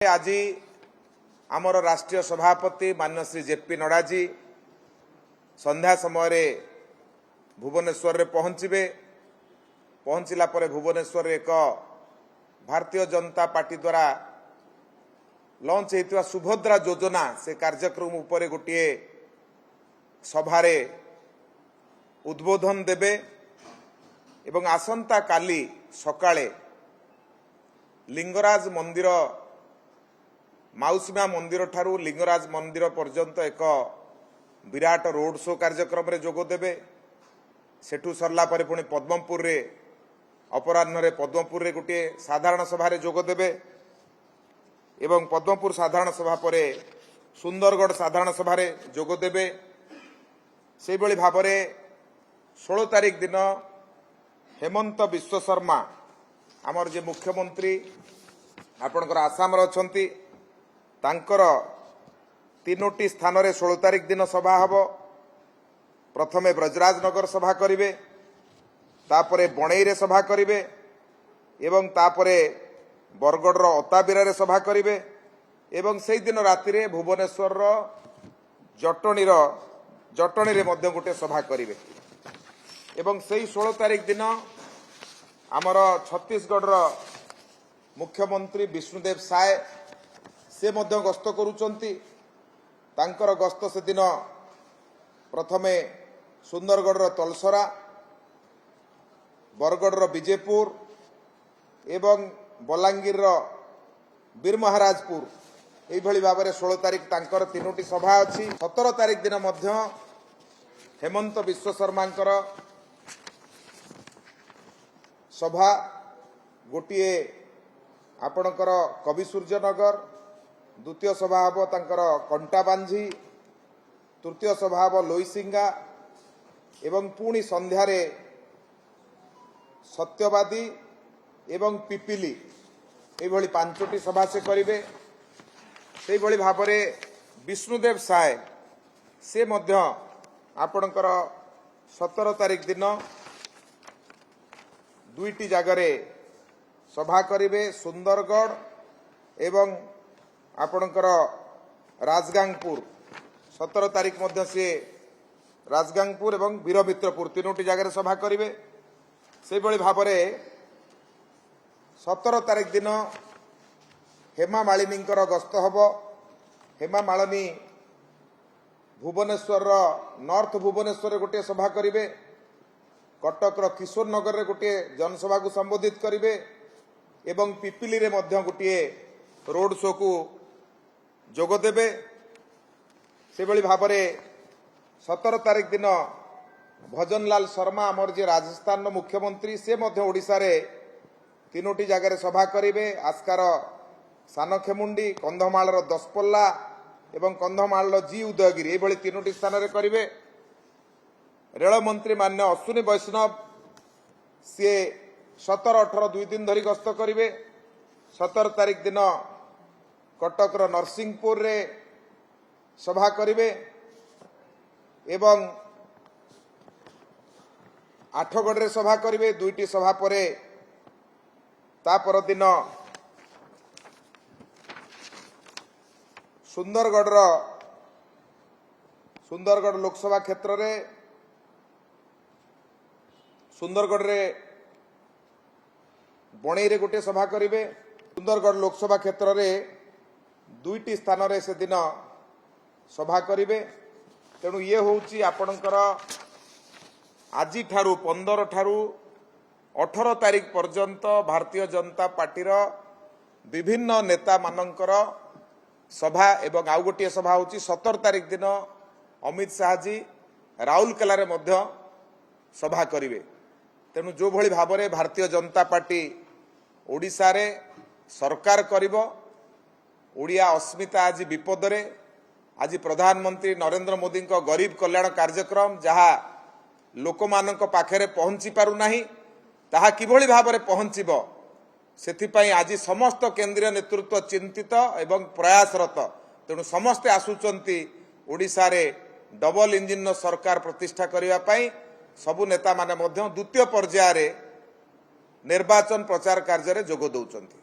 आज आमर राष्ट्रीय सभापति माननीय श्री जेपी नड्डा जी संध्या समय भुवनेश्वर रे पहुंचे। पहुंचला पर भुवनेश्वर एक भारतीय जनता पार्टी द्वारा लॉन्च होता सुभद्रा योजना से कार्यक्रम उपरे गोटे सभारे उद्बोधन देबे एवं आसंता काली सकाळे लिंगराज मंदिर माउसीमा मंदिर ठारू लिंगराज मंदिर पर्यंत एक विराट रोड शो कार्यक्रम रे जोग देबे। सेठू सरला परे पुणी पद्मपुर रे अपराह्न रे पद्मपुर रे गोटे साधारण सभा रे जोग देबे एवं पद्मपुर साधारण सभा परे सुंदरगढ़ साधारण सभा रे जोग देबे। से भली भाबरे 16 तारिख दिन हेमंत विश्व शर्मा आमर जे मुख्यमंत्री आपणकर आसाम रे अछंती तांकर 3टी स्थान रे 16 तारिख दिन सभा हबो। प्रथमे ब्रजराजनगर सभा करिवे, तापरे बणई रे सभा करिवे एवं तापरे बरगढ़ रो अताबिरा रे सभा करिवे एवं सेही दिन राति रे भुवनेश्वर रो जटणी रे मध्य गोटे सभा करिवे एवं सेही 16 तारिख दिन आमर छत्तीसगढ़ रो मुख्यमंत्री विष्णुदेव साय से मध्य गस्त करुचंती। तांकर गस्त से दिन प्रथमे सुंदरगढ़ रो तलसरा, बरगढ़ रो विजयपुर एवं बलांगीर रो बीर महाराजपुर एई भली भाव में 16 तारिख तांकर 3टी सभा अछि। 17 तारिख दिन मध्य हेमंत विश्व शर्मांकर सभा गोटे आपणकर कवि सूर्यनगर, द्वितीय सभा हम तांकर कंटाबांझी, तृतीय सभा हम लोईसिंगा एवं पुणी संध्यारे सत्यवादी एवं पिपिली एभली 5टी सभा से करिवे। सेही भली भाबरे विष्णुदेव साय से मध्य आपणकर 17 तारिख दिन 2टी जगह सभा करिवे, सुंदरगढ़ एवं आपणकर राजगांगपुर। 17 तारिख मध्य से राजगांगपुर एवं वीरमित्रपुर 3टी जगह सभा करिवे। से भली भाबरे 17 तारिख दिन हेमा मालिनींकर गस्त हब। हेमा मालिनी भुवनेश्वर नॉर्थ भुवनेश्वर गोटे सभा करिवे, कटक किशोर नगर रे गोटे जनसभा को संबोधित करिवे एवं पिपिली रे मध्य गोटे रोड शो को जोग देबे। से भली भाबरे 17 तारिख दिन भजनलाल शर्मा आमर जे राजस्थान मुख्यमंत्री से मध्य ओडिशा रे 3टी जगह सभा करिवे। आस्कार सानखेमुंडी, कंधमाल दसपल्ला एवं कंधमाल जी उदयगिरी एभली 3टी स्थान रे करिवे। रेल मंत्री मान्य अश्विनी वैष्णव सी 17-18 2 दिन धरी गस्त करिवे। 17 तारिख दिन कटक नरसिंहपुर रे सभा करिवे एवं आठगढ़ रे सभा करिवे। 2टी सभा परे तापर दिन सुंदरगढ़ लोकसभा क्षेत्र रे सुंदरगढ़ रे बणई रे गोटे सभा करिवे। सुंदरगढ़ लोकसभा क्षेत्र रे 2टी स्थान रे से दिन सभा करिवे। तेणु ये होउची आपणकर आज ठारू 15 ठारू 18 तारिख पर्यंत भारतीय जनता पार्टी रो विभिन्न नेता मानकर सभा एवं आउ गोटे सभा होउची 17 तारिख दिन अमित शाह जी राउरकेला रे मध्य सभा करिवे। तेणु जो भली भाबरे भारतीय जनता पार्टी ओडिशा रे सरकार करिवो, ओडिया अस्मिता आज विपद रे। आज प्रधानमंत्री नरेंद्र मोदी को गरीब कल्याण कार्यक्रम जहा लोकमानक पाखरे पहुंची पारु नाही ताहा किभली भाबरे पहुंचीबो सेथिपाई आज समस्त केंद्रीय नेतृत्व चिंतित एवं प्रयासरत। तेणु समस्ते आसुचंती ओडिशा रे डबल इंजिन सरकार प्रतिष्ठा करिवा पाई। सबु नेता माने मध्य द्वितीय पर्याय रे निर्वाचन प्रचार कार्य रे जोग दउचंती।